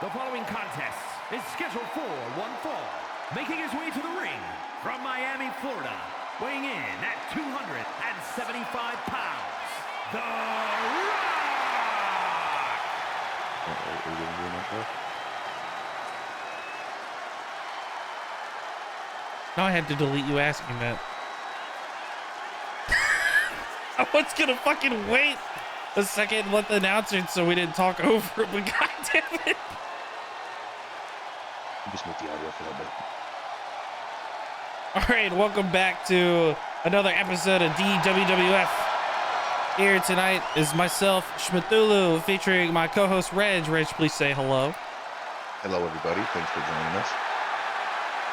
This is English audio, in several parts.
The following contest is scheduled for one fall. Making his way to the ring from Miami, Florida, weighing in at 275 pounds, The Rock! Now I had to delete you asking that. I was gonna fucking wait a second and let the announcer so we didn't talk over it, but goddamn it. Just move the audio for a little bit. All right, welcome back to another episode of DWWF. Here tonight is myself, Shmethulhu, featuring my co-host Reg. Reg, please say hello. Hello, everybody. Thanks for joining us.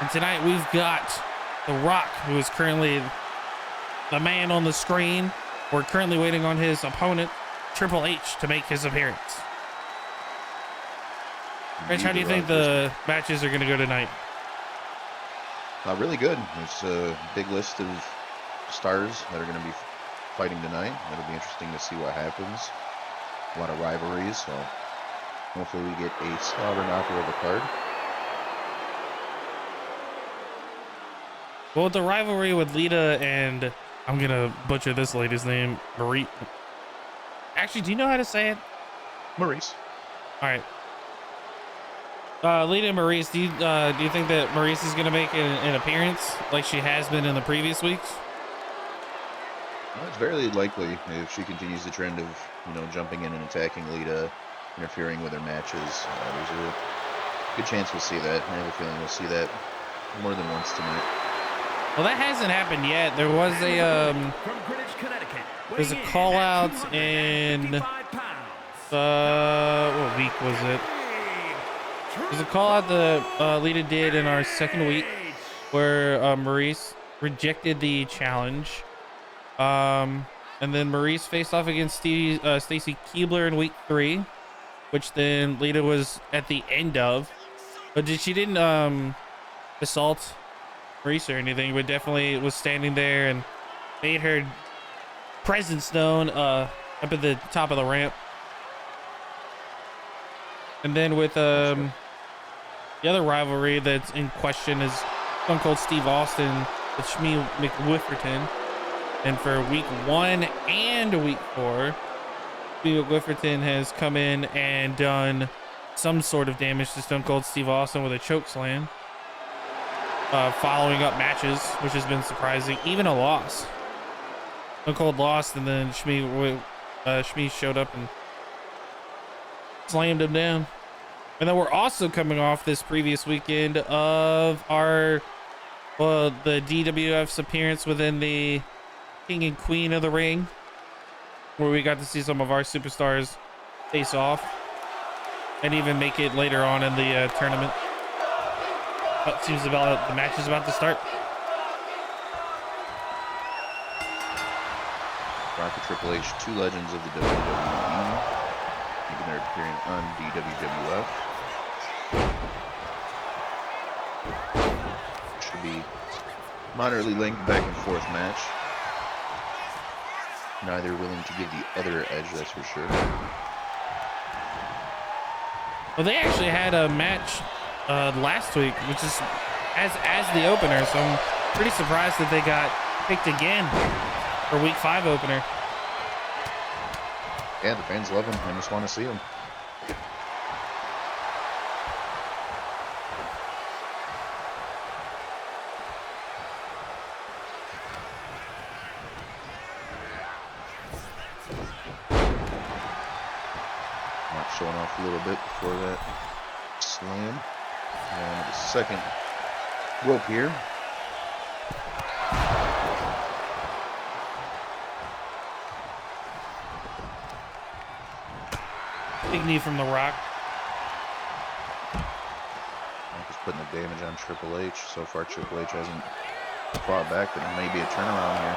And tonight we've got The Rock, who is currently the man on the screen. We're currently waiting on his opponent, Triple H, to make his appearance. Rich, how do you think the matches are going to go tonight? Really good. There's a big list of stars that are going to be fighting tonight. It'll be interesting to see what happens. A lot of rivalries, so hopefully we get a slobber knocker of a card. Well, the rivalry with Lita and, I'm going to butcher this lady's name, Marie. Actually, do you know how to say it? Maurice. All right. Lita and Maurice, do you think that Maurice is going to make an appearance like she has been in the previous weeks? Well, it's very likely if she continues the trend of, jumping in and attacking Lita, interfering with her matches. There's a good chance we'll see that. I have a feeling we'll see that more than once tonight. Well, that hasn't happened yet. There was there's a call out in what week was it? There's a call out that Lita did in our second week where Maurice rejected the challenge. And then Maurice faced off against Stacy Keibler in week 3, which then Lita was at the end of. But she didn't assault Maurice or anything, but definitely was standing there and made her presence known up at the top of the ramp. And then with the other rivalry that's in question is Stone Cold Steve Austin with Shmethulhu. And for week 1 and week 4, Shmethulhu has come in and done some sort of damage to Stone Cold Steve Austin with a choke slam, following up matches, which has been surprising. Even a loss. Stone Cold lost, and then Shmee showed up and slammed him down. And then we're also coming off this previous weekend of the DWF's appearance within the King and Queen of the Ring, where we got to see some of our superstars face off and even make it later on in the tournament. It seems the match is about to start. Rock and Triple H, two legends of the WWE, making their appearance on DWWF. Should be moderately linked back and forth match. Neither willing to give the other edge, that's for sure. Well, they actually had a match last week, which is as the opener, so I'm pretty surprised that they got picked again for week 5 opener. Yeah, the fans love him. I just want to see him. Showing off a little bit before that slam. And the second rope here. Big knee from The Rock. Just putting the damage on Triple H. So far, Triple H hasn't fought back, but it may be a turnaround here.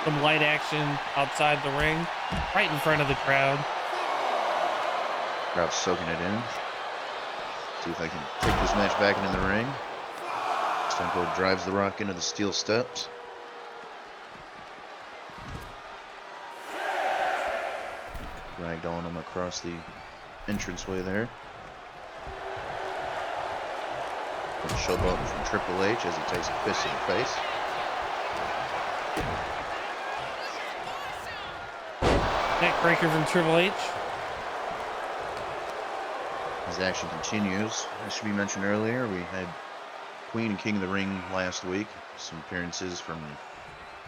Some light action outside the ring, right in front of the crowd. Crowd's soaking it in. See if I can take this match back into the ring. Stone Cold drives The Rock into the steel steps. Ragdolling him across the entranceway there. A showboat from Triple H as he takes a fist in the face. Neckbreaker from Triple H. As action continues, as should be mentioned earlier, we had Queen and King of the Ring last week. Some appearances from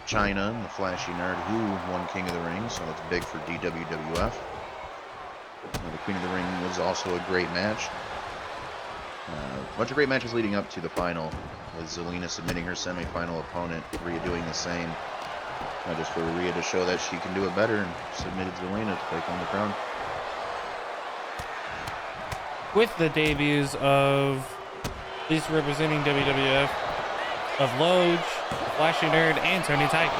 Chyna and the Flashy Nerd, who won King of the Ring, so that's big for DWWF. The Queen of the Ring was also a great match. A bunch of great matches leading up to the final, with Zelina submitting her semi-final opponent, Rhea doing the same. Just for Rhea to show that she can do it better, and submitted Zelina to take home the crown. With the debuts of, at least representing WWF, of Loge, Flashy Nerd, and Tony Tiger.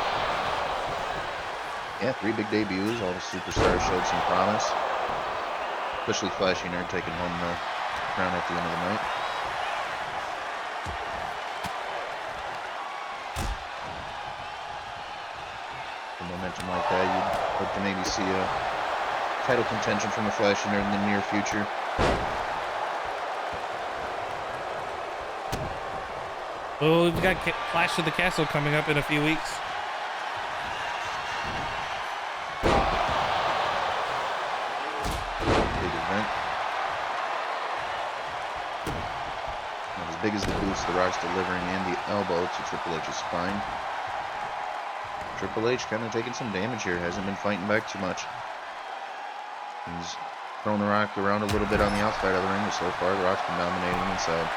Yeah, 3 big debuts. All the superstars showed some promise. Especially Flashy Nerd taking home the crown at the end of the night. The momentum like that, you'd hope to maybe see a title contention from the Flashy Nerd in the near future. Oh, we've got Clash of the Castle coming up in a few weeks. Big event. Not as big as the boost The Rock's delivering and the elbow to Triple H's spine. Triple H kind of taking some damage here. Hasn't been fighting back too much. He's throwing The Rock around a little bit on the outside of the ring, but so far The Rock's been dominating inside.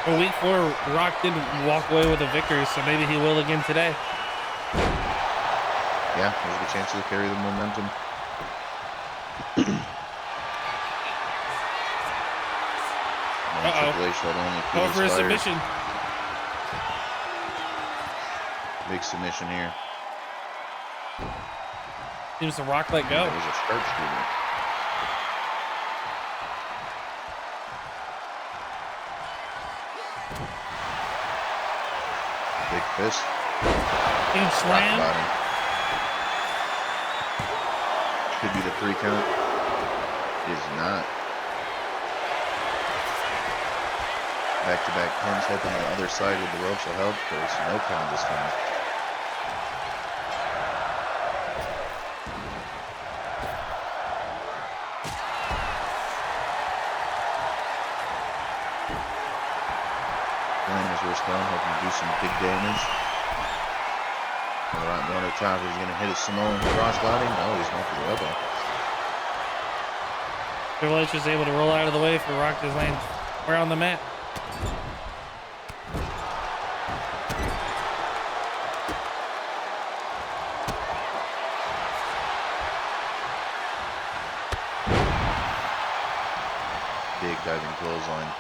Well, week 4, Rock didn't walk away with a victory, so maybe he will again today. Yeah, there's a good chance he'll carry the momentum. Triple H not only Going for a submission. Big submission here. Seems the Rock let go. That was a sharpshooter. Big fist. Huge slam. Could be the 3 count. Is not. Back-to-back pins hit on the other side with the ropes will help. There's no count this time. Down, hoping to do some big damage. Right, one at the top, he's going to hit a Samoan crossbody. No, he's going for the elbow. Triple H was able to roll out of the way for Rock to land right on the mat. Big diving clothesline.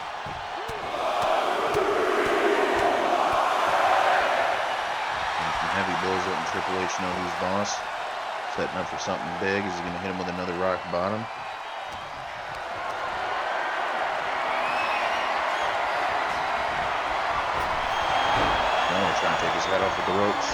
Heavy blows letting Triple H know who's boss. Setting up for something big. Is he going to hit him with another rock bottom? No, he's trying to take his head off with the ropes.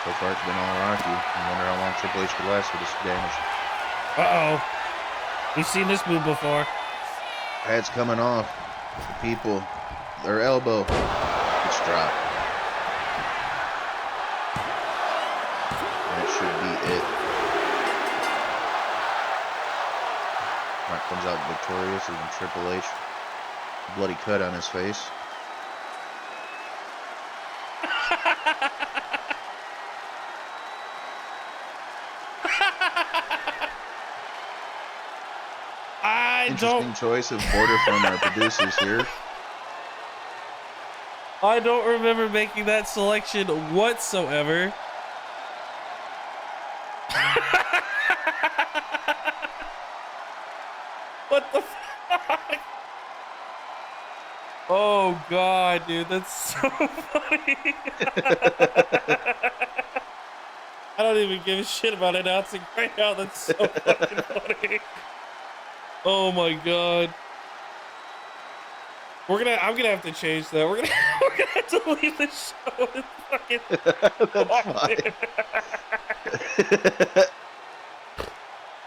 So far it's been all Rocky. I wonder how long Triple H could last with this damage. Uh-oh. We've seen this move before. Pad's coming off. The people, their elbow. It's dropped. That should be it. Rock comes out victorious, even Triple H. Bloody cut on his face. Interesting choice of border from our producers here. I don't remember making that selection whatsoever. What the fuck? Oh god, dude, that's so funny. I don't even give a shit about announcing right now. That's so fucking funny. Oh my god. I'm gonna have to change that. We're gonna have to leave the show and fucking That's walk fine. there.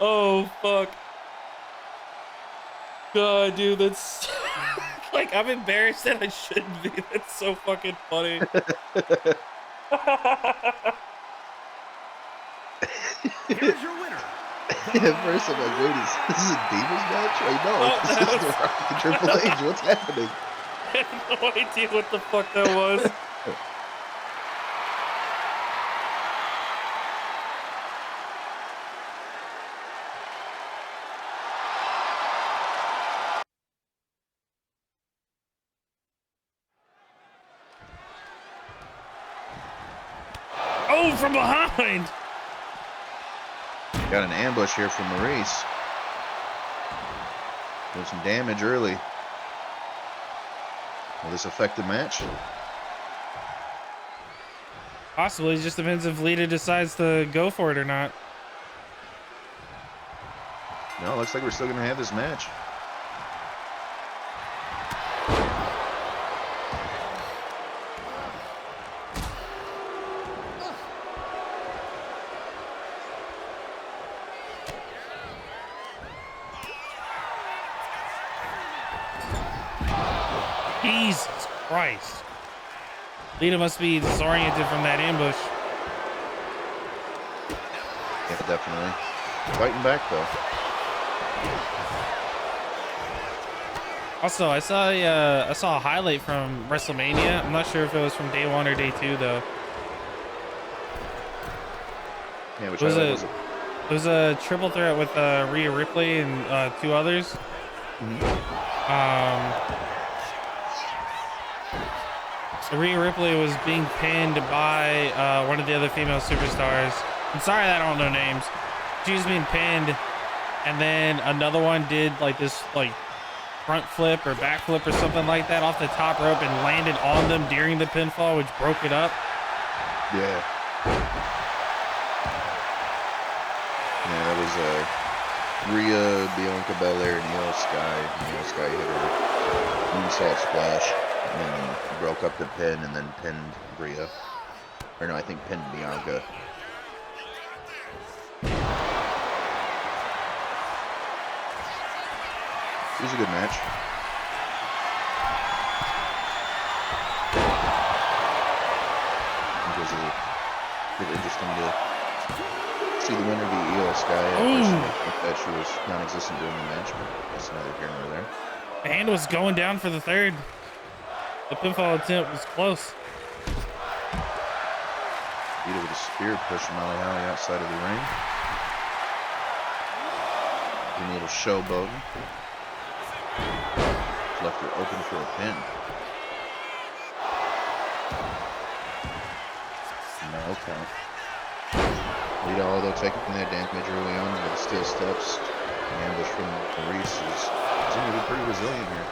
Oh fuck. God, dude, that's like I'm embarrassed that I shouldn't be. That's so fucking funny. Here's your winner. At first, I'm like, wait, is this a Divas match? Wait, no, Oh, this that is The was- Rock and Triple H. What's happening? I have no idea what the fuck that was. Oh, from behind. Got an ambush here from Maurice. Doing some damage early. Will this affect the match? Possibly, it just depends if Lita decides to go for it or not. No, looks like we're still going to have this match. Jesus Christ. Lita must be disoriented from that ambush. Yeah, definitely. Fighting back, though. Also, I saw a highlight from WrestleMania. I'm not sure if it was from day 1 or day 2 though. Yeah, which It was highlight was it? It was a triple threat with Rhea Ripley and 2 others. Rhea Ripley was being pinned by one of the other female superstars. I'm sorry that I don't know names. She was being pinned, and then another one did like this like front flip or back flip or something like that off the top rope and landed on them during the pinfall, which broke it up. Yeah. Yeah, that was Rhea, Bianca Belair, and Io Sky. Io Sky hit her moonsault splash, and then broke up the pin, and then pinned Rhea. Or no, I think pinned Bianca. It was a good match. It was a bit interesting to see the winner be Io Sky. At first, I think that she was non-existent during the match, but that's neither here nor there. The hand was going down for the 3rd. The pinfall attempt was close. Lita with a spear push Molly Holly outside of the ring. Doing a little showboating. Left her open for a pin. No count. Lita, although taking that damage early on with the steel steps, the ambush from Maurice is seeming to be pretty resilient here.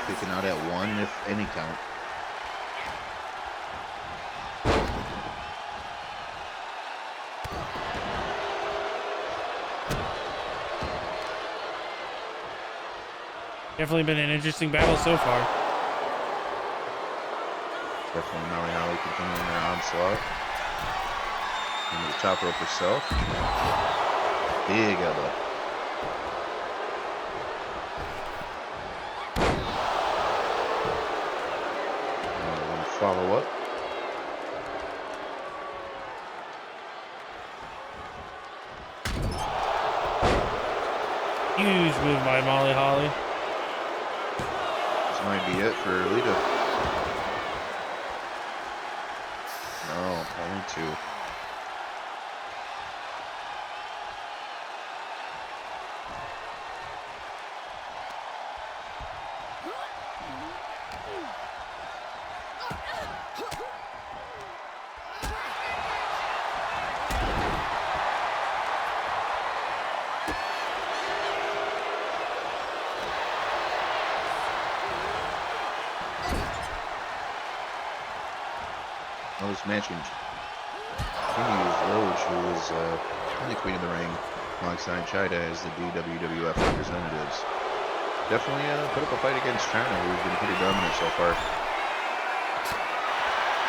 Kicking out at 1, if any count. Definitely been an interesting battle so far. Definitely Molly Holly continuing her onslaught. Into the top rope herself. Big elbow. Follow up. Huge move by Molly Holly. This might be it for Lita. No, only 2. Well, this match continues. Roach, who is the Queen of the Ring, alongside Chyna as the DWWF representatives. Definitely put up a fight against Chyna, who's been pretty dominant so far.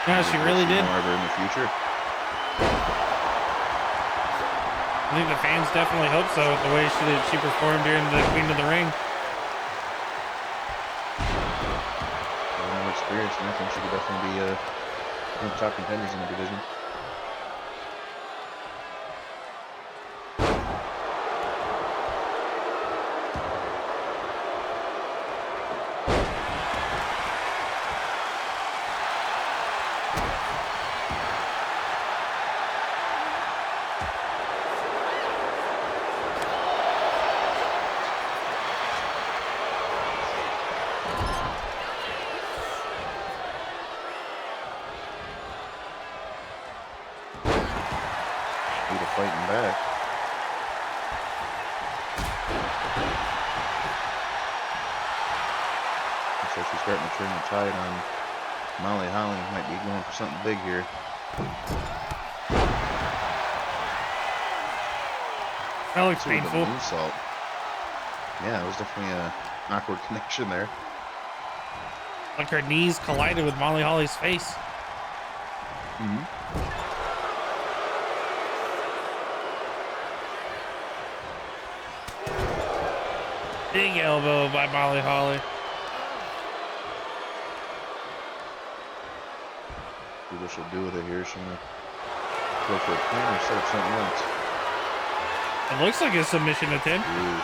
Yeah, she really did. More of her in the future. I think the fans definitely hope so with the way she performed during the Queen of the Ring. More experience, and I think she could definitely be one of the top contenders in the division. Lita fighting back. Looks like she's starting to turn the tide on Molly Holly. Might be going for something big here. That looks painful. Moonsault. Yeah, it was definitely an awkward connection there. Like her knees collided with Molly Holly's face. Mm-hmm. Big elbow by Molly Holly. See what she'll do with it here. She's gonna go for a pin or set up something else. It looks like a submission attempt. Ooh.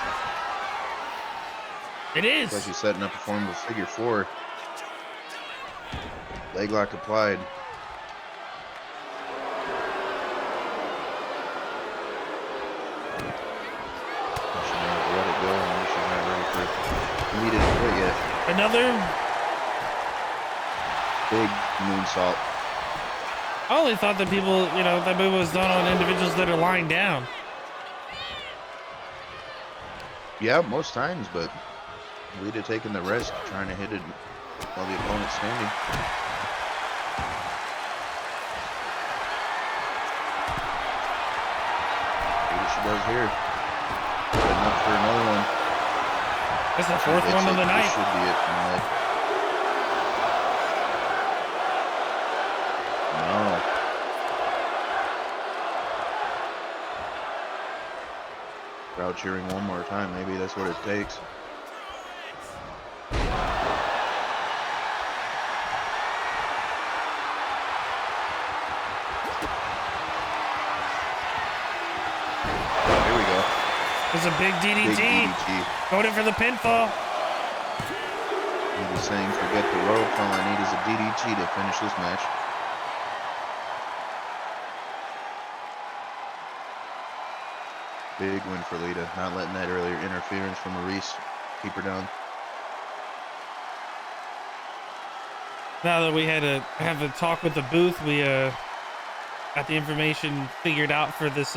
It is. Looks like she's setting up a form of figure four. Leg lock applied. She may have let it go, and she's not ready for Lita to quit yet. Another Big moonsault. I only thought that people, that move was done on individuals that are lying down. Yeah, most times, but Lita taking the risk, trying to hit it while the opponent's standing. See what she does here. Setting up for another one. That's the fourth one of the night. This should be it. No. Crowd cheering one more time. Maybe that's what it takes. Here we go. It's a big DDT. Big DDT. Going in for the pinfall. He was saying, forget the rope. All I need is a DDT to finish this match. Big win for Lita. Not letting that earlier interference from Maurice keep her down. Now that we had to have a talk with the booth, we got the information figured out for this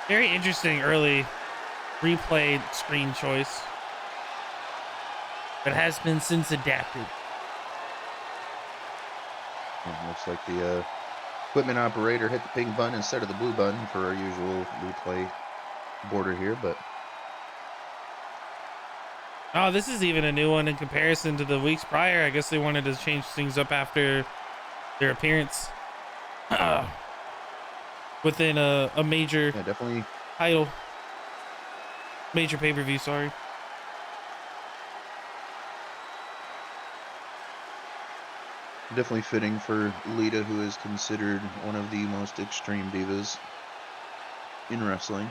very interesting early replay screen choice that has been since adapted. Looks like the equipment operator hit the pink button instead of the blue button for our usual replay border here, but Oh, this is even a new one in comparison to the weeks prior. I guess they wanted to change things up after their appearance within a major yeah, definitely title, major pay-per-view, sorry. definitely fitting for Lita, who is considered one of the most extreme divas in wrestling.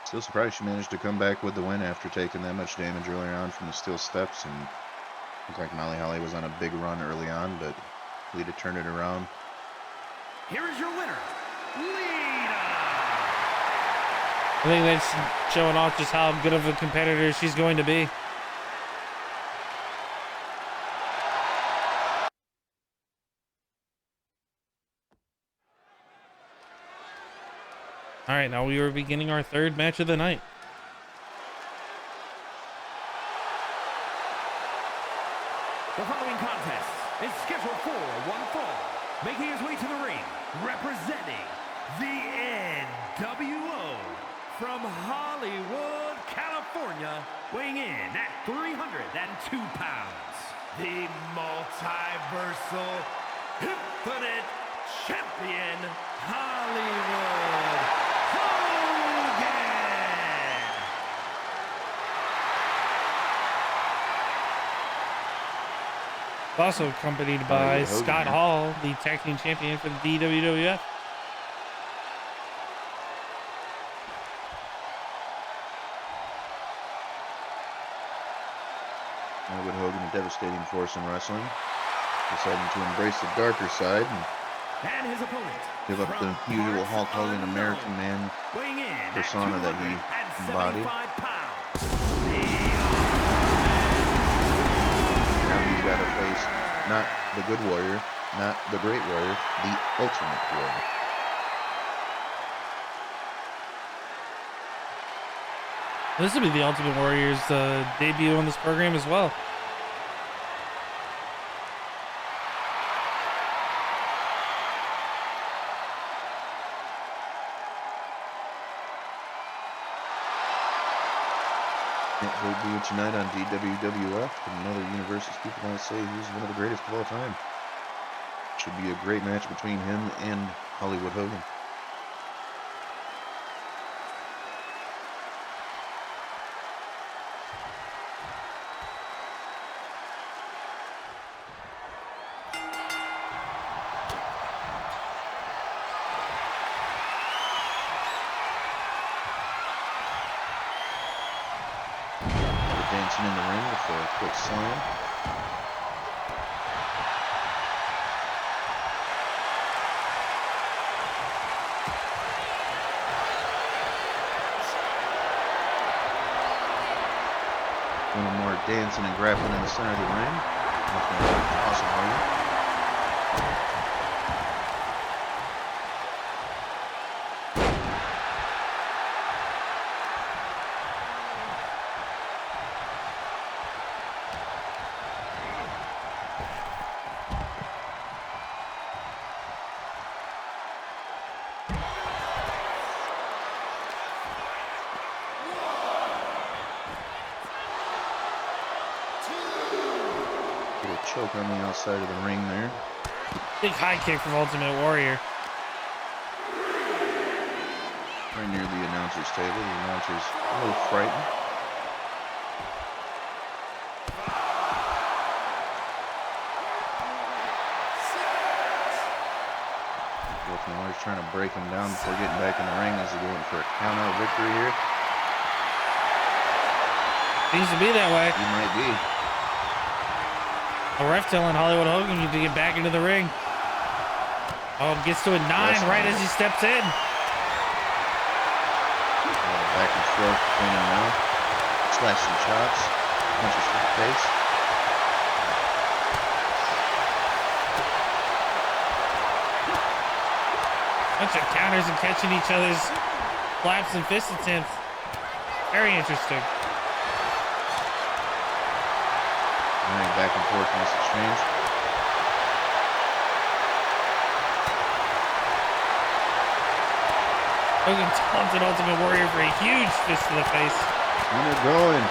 Still surprised she managed to come back with the win after taking that much damage earlier on from the steel steps, and looked like Molly Holly was on a big run early on, but Lita turned it around. Here is your winner, Lita. I think that's showing off just how good of a competitor she's going to be. All right, now we are beginning our third match of the night. The following contest is scheduled for one fall. Making his way to the ring, representing the NWO from Hollywood, California, weighing in at 302 pounds, the multiversal infinite champion, Hollywood Hogan! Also accompanied by Scott Hall, the tag team champion for the DWWF. Hollywood Hogan, a devastating force in wrestling, deciding to embrace the darker side and his opponent, give up the usual Hulk Hogan American man persona that he embodied. Now he's got to face not the good warrior, not the great warrior, the ultimate warrior. This will be the Ultimate Warrior's debut on this program as well. Debut tonight on DWWF, another universe as people want to say he's one of the greatest of all time. Should be a great match between him and Hollywood Hogan. Dancing in the ring before a quick slam. A little more dancing and grappling in the center of the ring. Awesome Hogan. Choke on the outside of the ring there. Big high kick from Ultimate Warrior. Right near the announcer's table. The announcer's a little frightened. Ultimate Warrior's trying to break him down before getting back in the ring as he going for a count-out victory here. Seems to be that way. He might be. A ref telling Hollywood Hogan to get back into the ring. Oh, gets to a 9 right as he steps in. Back and forth between them now. Slashing chops. Punches to the face. Bunch of counters and catching each other's slaps and fist attempts. Very interesting. Alright, back and forth in this exchange. Hogan taunted Ultimate Warrior for a huge fist to the face. And they're going.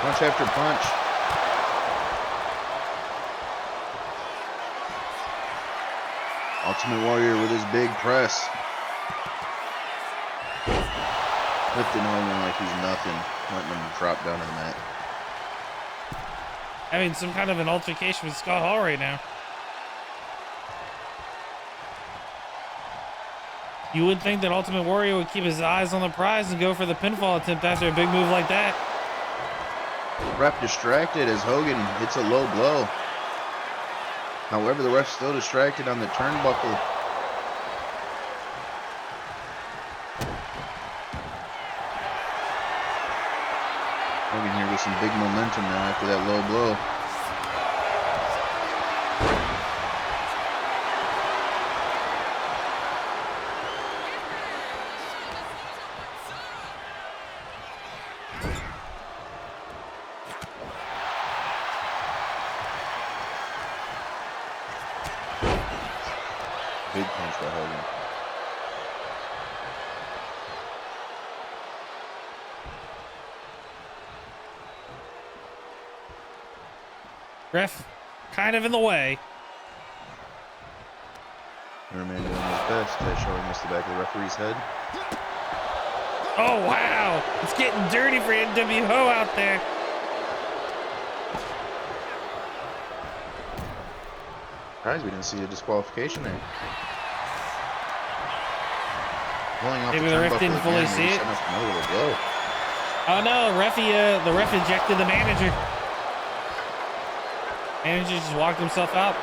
Punch after punch. Ultimate Warrior with his big press. Lifting Hogan like he's nothing. Letting him drop down to the mat. Having some kind of an altercation with Scott Hall right now. You would think that Ultimate Warrior would keep his eyes on the prize and go for the pinfall attempt after a big move like that. Ref distracted as Hogan hits a low blow. However, the ref's still distracted on the turnbuckle. Hogan here with some big momentum now after that low blow. Big punch by Hogan. Ref kind of in the way. Merman doing his best, showing us the back of the referee's head. Oh, wow. It's getting dirty for NWO out there. Surprised we didn't see a disqualification there. Pulling off Maybe the ref didn't fully see it. Oh no, the ref ejected the manager. Manager just walked himself out.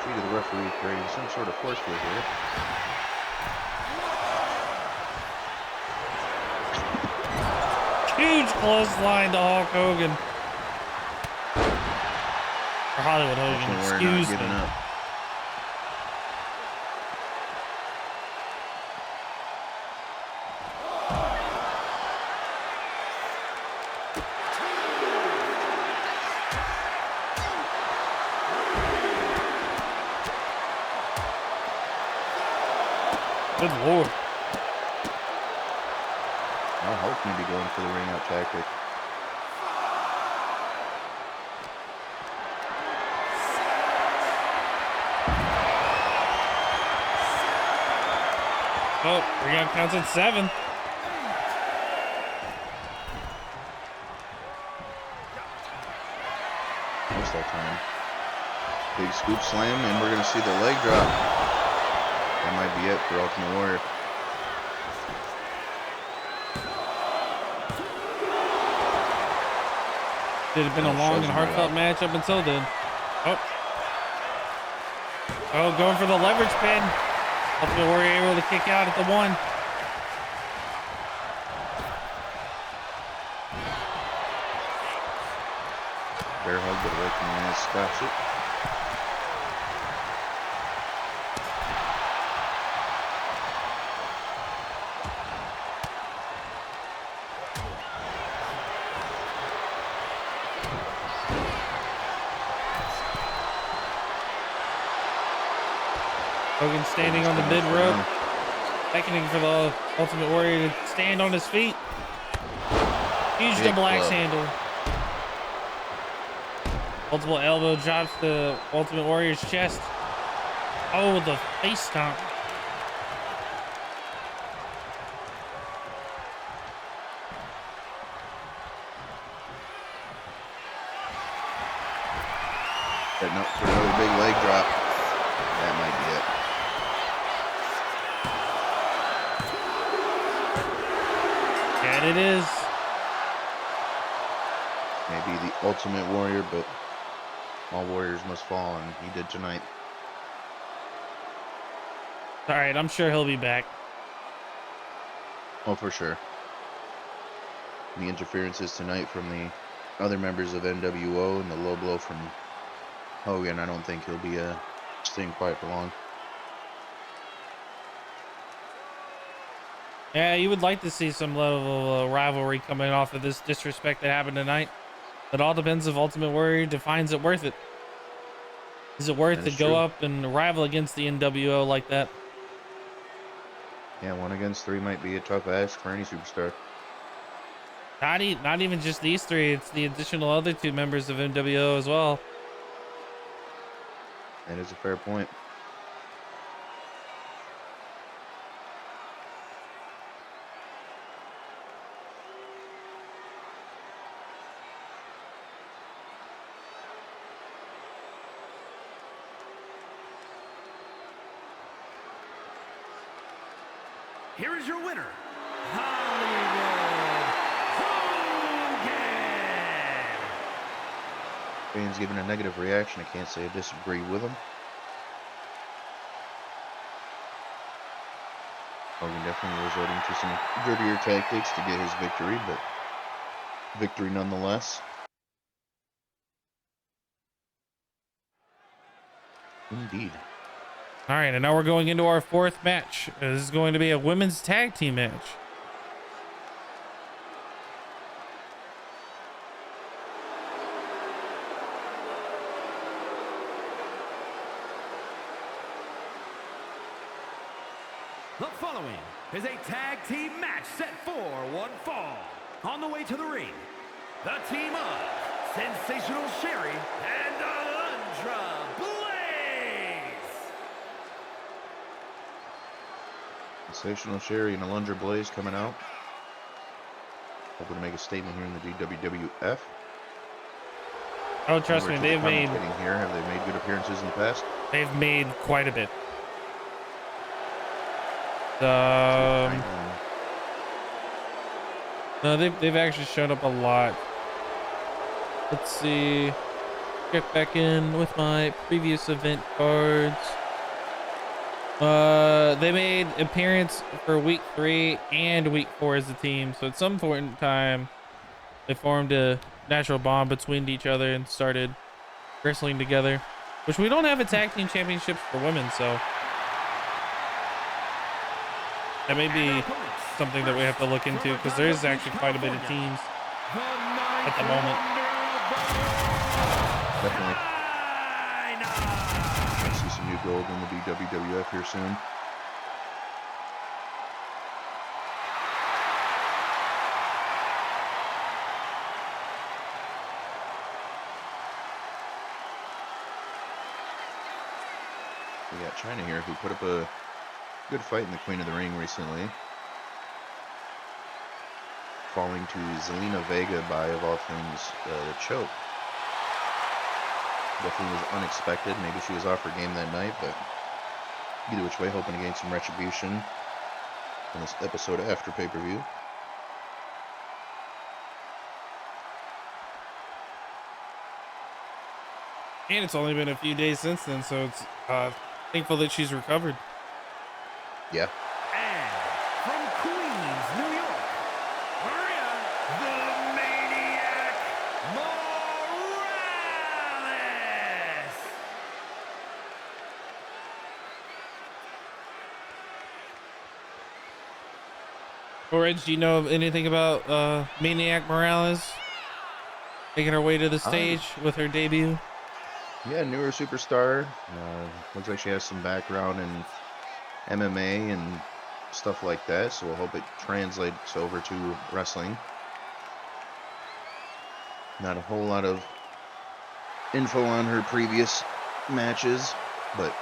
Treated the referee creating some sort of force field here. Huge clothesline to Hulk Hogan. Or Hollywood Hogan, excuse me. Good Lord. Now Hulk may be going for the ring out tactic. Oh, we're gonna count at 7. Most that time. Big scoop slam, and we're gonna see the leg drop. That might be it for Ultimate Warrior. It had been a long and heartfelt match up until then. Oh, going for the leverage pin. Ultimate Warrior able to kick out at the 1. Bear hug, but away from the ass, stops it. Hogan standing on the mid rope, beckoning for the Ultimate Warrior to stand on his feet. Huge double axe handle. Multiple elbow drops the Ultimate Warrior's chest. Oh, the face stomp. Setting up for another big leg drop. That might be it. And it is. Maybe the Ultimate Warrior, but all warriors must fall, and he did tonight. All right, I'm sure he'll be back. Oh, for sure. The interferences tonight from the other members of NWO and the low blow from Hogan, I don't think he'll be staying quiet for long. Yeah, you would like to see some level of rivalry coming off of this disrespect that happened tonight. It all depends if Ultimate Warrior defines it worth it. Is it worth to go up and rival against the NWO like that? Yeah, 1 against 3 might be a tough ask for any superstar. Not even just these 3. It's the additional other 2 members of NWO as well. That is a fair point. Here is your winner, Hollywood Hogan. Fans giving a negative reaction. I can't say I disagree with them. Hogan definitely resorting to some dirtier tactics to get his victory, but victory nonetheless. Indeed. All right, and now we're going into our 4th match. This is going to be a women's tag team match. is a tag team match set for one fall. On the way to the ring, the team of Sensational Sherri and Alundra Blayze. Sensational Sherri and Alundra Blayze coming out. Hoping to make a statement here in the DWWF. Oh, trust me, they've made here. Have they made good appearances in the past? They've made quite a bit. No, they've actually shown up a lot. Let's see. Check back in with my previous event cards. They made appearance for week 3 and week 4 as a team. So at some point in time, they formed a natural bond between each other and started wrestling together. Which we don't have a tag team championships for women, so that may be something that we have to look into, because there is actually quite a bit of teams at the moment. Definitely. I see some new gold in the DWWF here soon. We got Chyna here, who put up a good fight in the Queen of the Ring recently, falling to Zelina Vega by, of all things, the choke. Definitely was unexpected. Maybe she was off her game that night, but either which way, hoping to gain some retribution in this episode after pay-per-view. And it's only been a few days since then, so it's thankful that she's recovered. Yeah. And from Queens, New York, Maria the Maniac Morales. Reg, do you know anything about Maniac Morales making her way to the stage with her debut? Yeah, newer superstar. Looks like she has some background in MMA and stuff like that, so we'll hope it translates over to wrestling. Not a whole lot of info on her previous matches, but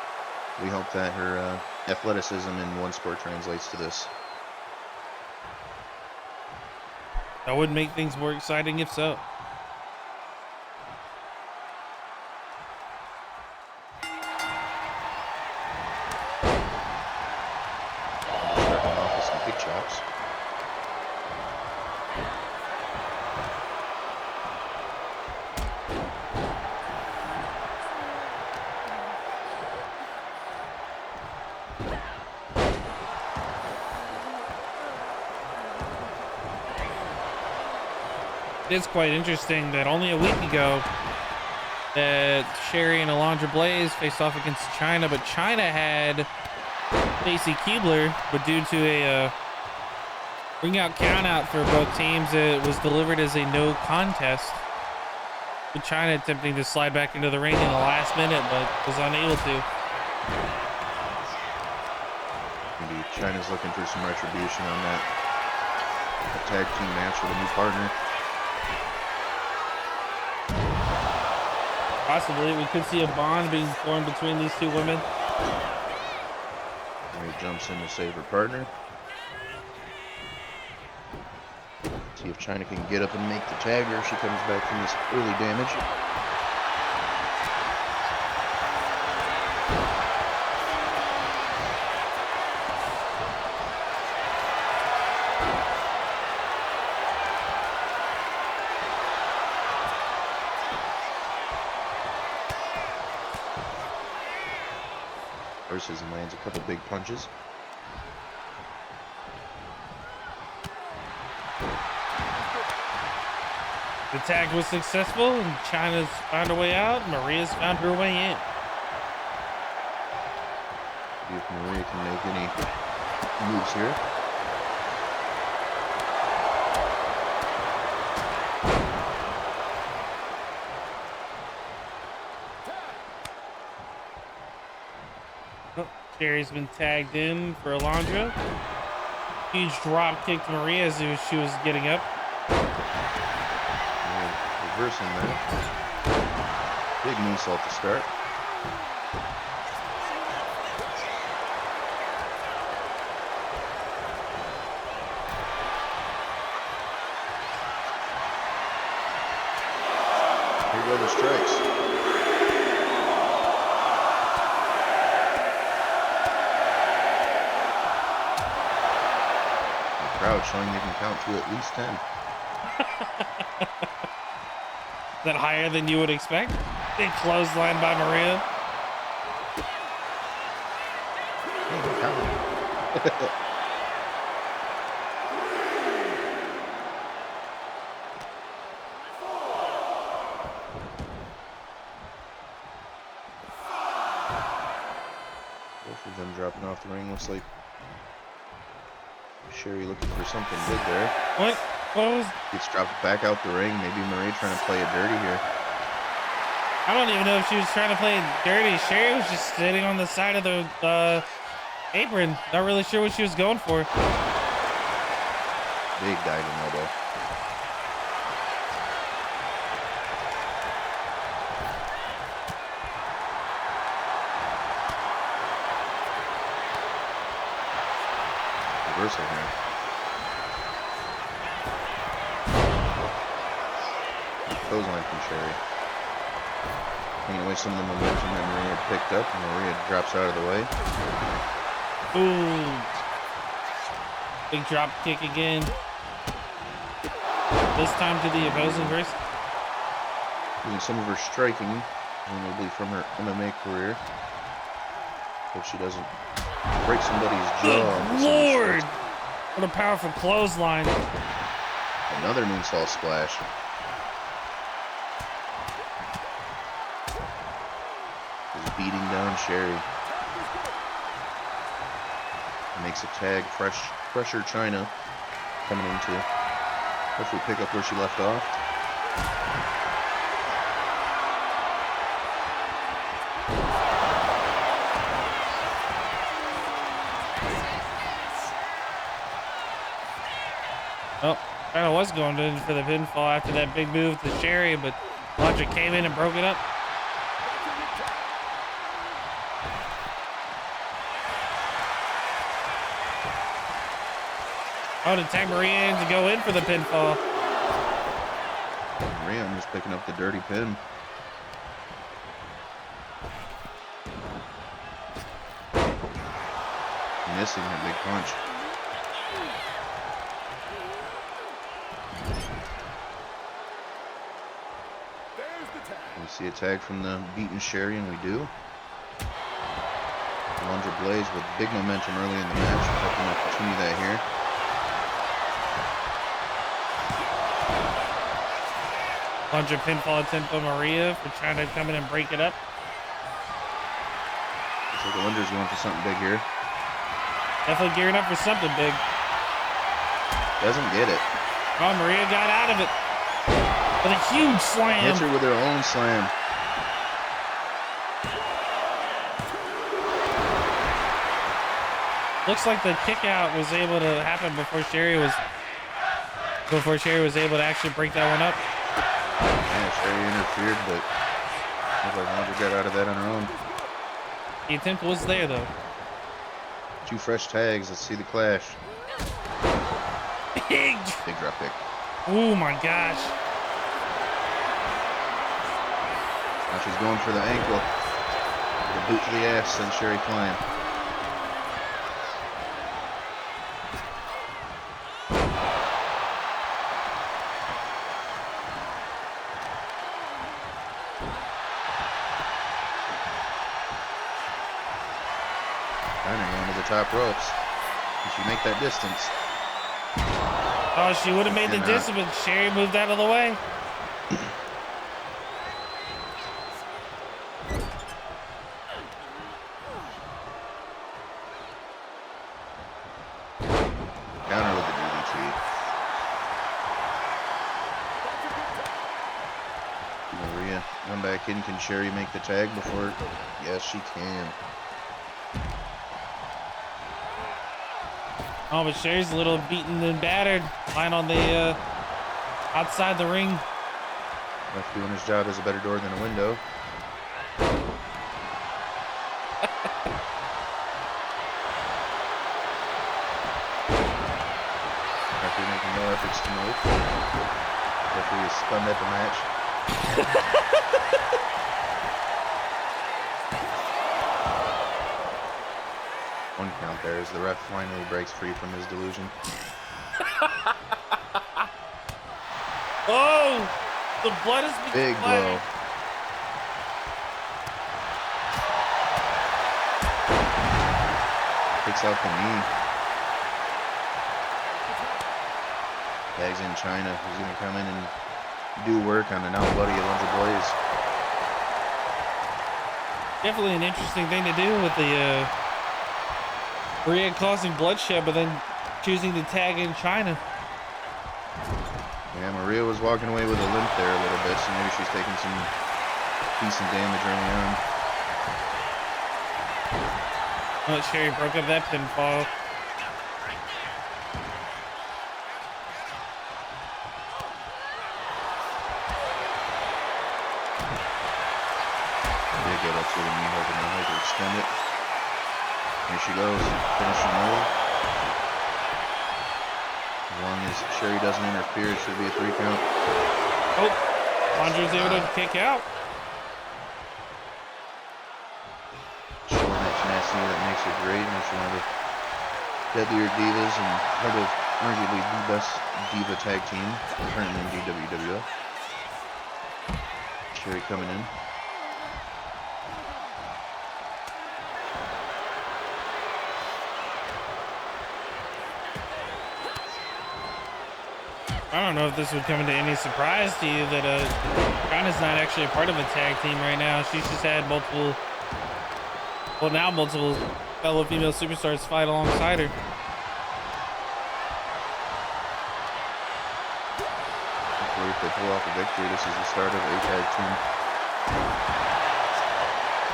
we hope that her athleticism in one sport translates to this. That would make things more exciting if so. Chops. It's quite interesting that only a week ago that Sherri and Alundra Blayze faced off against Chyna, but Chyna had Stacy Keibler, but due to a ring out count out for both teams, it was delivered as a no contest, with Chyna attempting to slide back into the ring in the last minute, but was unable to. Indeed, Chyna's looking for some retribution on that tag team match with a new partner. Possibly, we could see a bond being formed between these two women. He jumps in to save her partner. See if Chyna can get up and make the tag, or if she comes back from this early damage. Versus and lands a couple big punches. The tag was successful, and Chyna's found her way out. Maria's found her way in. See if Maria can make any moves here. Oh, Sherri's been tagged in for Alundra. Huge drop kick to Maria as she was getting up. Reversing that. Big moonsault to start. Here go the strikes. The crowd showing they can count to at least 10. Is that higher than you would expect? Big clothesline by Maria. Both of them dropping off the ring. Looks like Sherri looking for something big there. What? What was? Gets dropped back out the ring. Maybe Maria trying to play it dirty here. I don't even know if she was trying to play it dirty. Sherri was just sitting on the side of the apron. Not really sure what she was going for. Big diving elbow. Reversal here. Clothesline from Sherri. Taking away some of the momentum that Maria picked up, and Maria drops out of the way. Ooh. Big drop kick again. This time to the opposing person. Using some of her striking, presumably from her MMA career. Hope she doesn't break somebody's jaw. Good Lord! What a powerful clothesline. Another moonsault splash. Is beating down Sherri. Makes a tag, pressure Chyna coming into. Hopefully pick up where she left off. Oh, Chyna was going in for the pinfall after that big move to Sherri, but Alundra came in and broke it up. Oh, to tag Maria in to go in for the pinfall. Maria just picking up the dirty pin. Missing her big punch. We see a tag from the beaten Sherri, and we do. Alundra Blayze with big momentum early in the match. Hoping to continue that here. Alundra pinfall attempt on Maria for trying to come in and break it up. Looks like Alundra's going for something big here. Definitely gearing up for something big. Doesn't get it. Oh, Maria got out of it with a huge slam. Hits her with her own slam. Looks like the kick out was able to happen before Sherri was able to actually break that one up. Yeah, Sherri interfered, but looks like Alundra got out of that on her own. The attempt was there though. Two fresh tags. Let's see the clash. Big drop kick. Oh my gosh. Now she's going for the ankle. The boot to the ass sends Sherri flying. Chyna going to the top ropes. Can she make that distance? Oh, she would have made the Cannot. distance, but Sherri moved out of the way. Counter with the DDT. Maria come back in. Can Sherri make the tag before? Yes, she can. Oh, but Sherri's a little beaten and battered, lying on the outside the ring. Ref doing his job as a better door than a window. Referee making no efforts to move. Referee is stunned at the match. One count there as the ref finally breaks free from his delusion. Oh, the blood is big blow. Picks out the knee. Tags in Chyna, who's going to come in and do work on the now bloody Alundra Blayze. Definitely an interesting thing to do with the Maria causing bloodshed, but then choosing to tag in Chyna. Yeah, Maria was walking away with a limp there a little bit, so maybe she's taking some decent damage early on. Oh, Sherri broke up that pinfall. Big get up to the knee, hoping to extend it. Here she goes, finishing move. As long as Sherri doesn't interfere, it should be a 3 count. Oh, Alundra's able to kick out. Showing that tenacity that makes her great, makes her one of the deadlier divas and part of arguably the best diva tag team currently in DWWF. Sherri coming in. I don't know if this would come into any surprise to you that Chyna's not actually a part of a tag team right now. She's just had multiple fellow female superstars fight alongside her. Hopefully if they pull off a victory, this is the start of a tag team.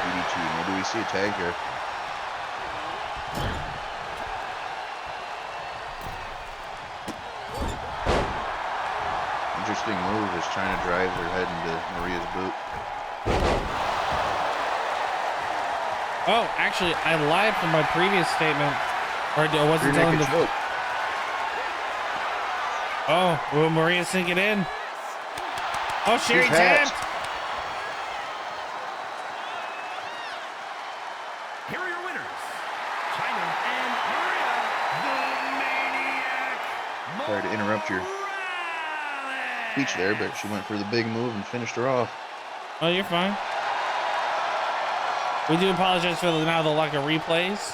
DDT, maybe we see a tag here. Interesting move as Chyna drives her head into Maria's boot. Oh, actually, I lied from my previous statement. Or I wasn't telling the... Choke. Oh, will Maria sink it in? Oh, Sherri She's hat. tapped. Here are your winners, Chyna and Maria, the Maniac. Sorry to interrupt your speech there, but she went for the big move and finished her off. Oh, you're fine. We do apologize for the lack of replays.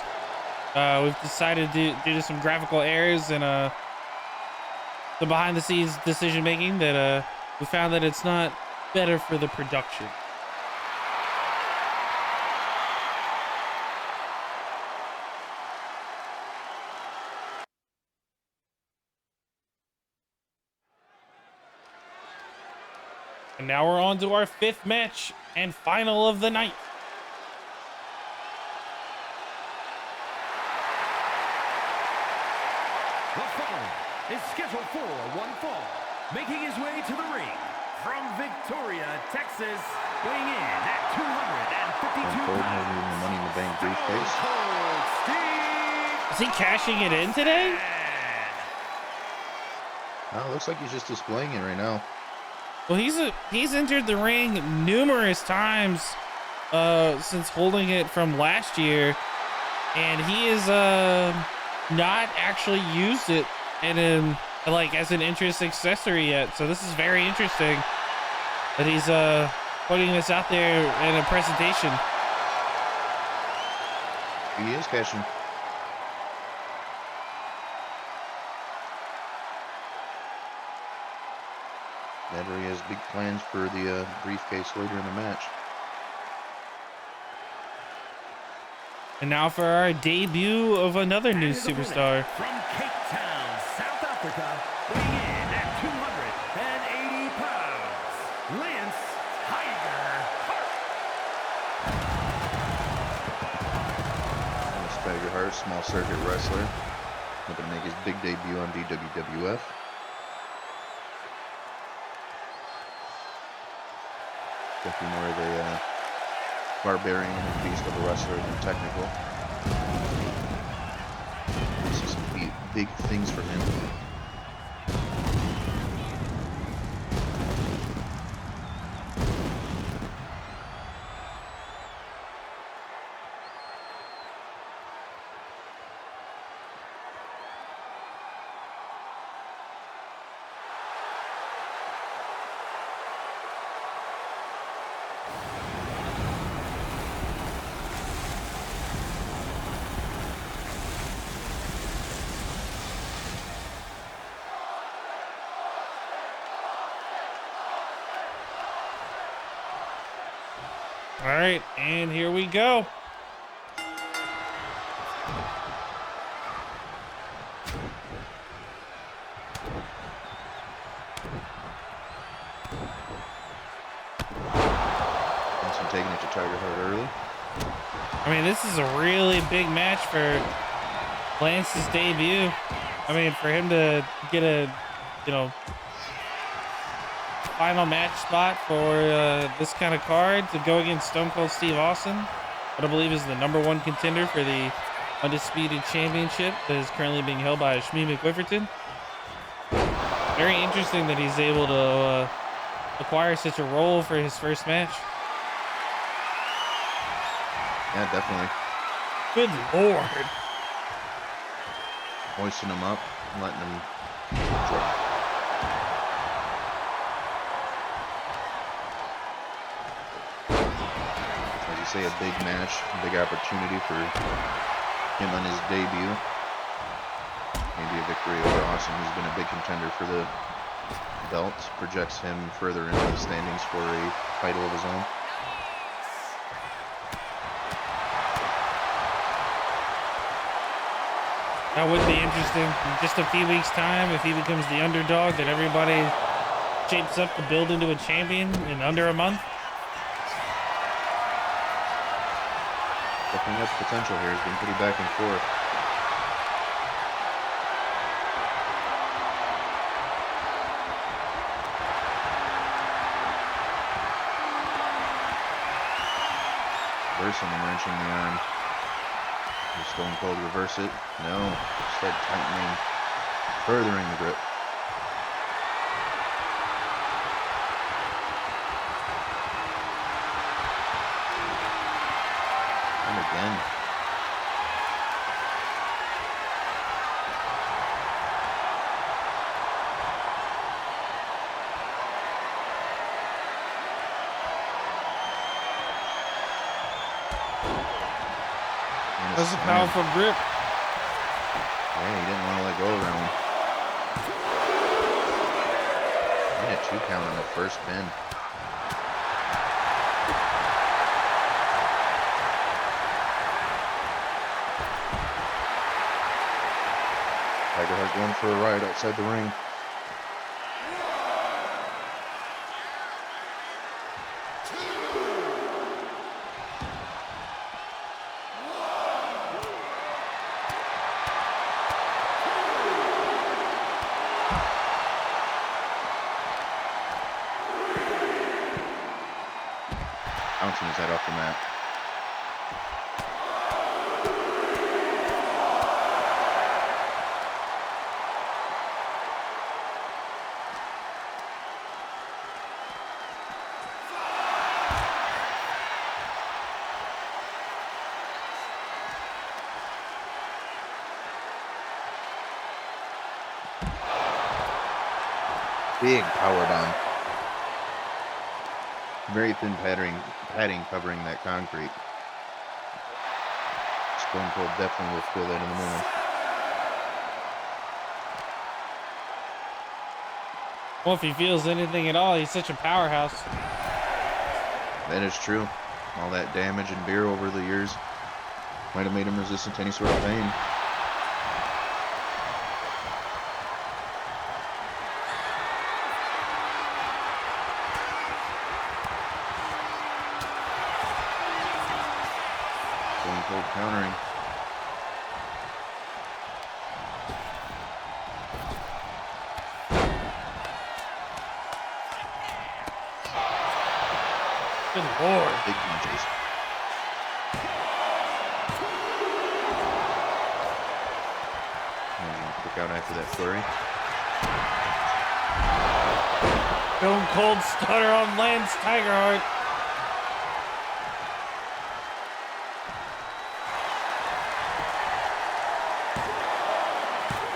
We've decided due to some graphical errors and the behind-the-scenes decision-making that we found that it's not better for the production. And now we're on to our 5th match and final of the night. The following is scheduled for one fall, making his way to the ring from Victoria, Texas, weighing in at 252 Hogan pounds. holding the Money in the Bank briefcase. Cold Steve. Is he cashing it in today? Oh, looks like he's just displaying it right now. Well, he's entered the ring numerous times since holding it from last year, and he is not actually used it in like as an interest accessory yet. So this is very interesting that he's putting this out there in a presentation. He is cashing. Never he has big plans for the briefcase later in the match. And now for our debut of another new superstar. From Cape Town, South Africa, weighing in at 280 pounds, Lance Tygerhardt. Tygerhardt, small circuit wrestler. hoping to make his big debut on DWWF. Definitely more of a barbarian and beast of a wrestler than technical. We see some big things from him. All right, and here we go. Benson taking it to Tygerhardt early. I mean, this is a really big match for Lance's debut. I mean, for him to get a, final match spot for this kind of card to go against Stone Cold Steve Austin, what I believe is the #1 contender for the Undisputed Championship that is currently being held by Shmethulhu. Very interesting that he's able to acquire such a role for his first match. Yeah, definitely. Good Lord. Hoisting him up, letting him drop. As you say, a big match, a big opportunity for him on his debut. Maybe a victory over Austin, who's been a big contender for the belt. Projects him further into the standings for a title of his own. That would be interesting. In just a few weeks' time, if he becomes the underdog that everybody shapes up to build into a champion in under a month. Definitely has potential here. He's been pretty back and forth. Reversing and wrenching the arm. Stone Cold reverse it. No. Instead tightening, furthering the grip. And again. That's a powerful grip. Yeah, he didn't want to let go of that one. And a 2 count on the first pin. Tygerhardt going for a ride outside the ring. Bouncing his head off the mat. Big power bomb. Very thin padding covering that concrete. Stone Cold definitely will feel that in the moment. Well, if he feels anything at all, he's such a powerhouse. That is true. All that damage and beer over the years might have made him resistant to any sort of pain. Stone Cold countering. Good Lord. Big punches. Quick out after that flurry. Stone Cold Stunner on Lance Tygerhardt.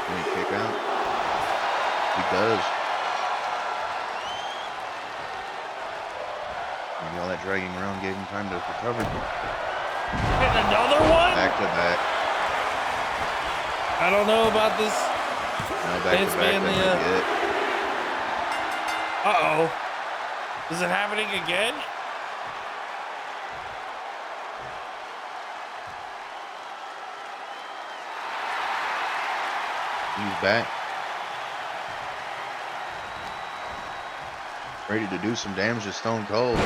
Can he kick out? He does. Maybe all that dragging around gave him time to recover. And another one? Back to back. I don't know about this. No, back It's to back. been That the, might be it. Uh-oh. Is it happening again? He's back. Ready to do some damage to Stone Cold.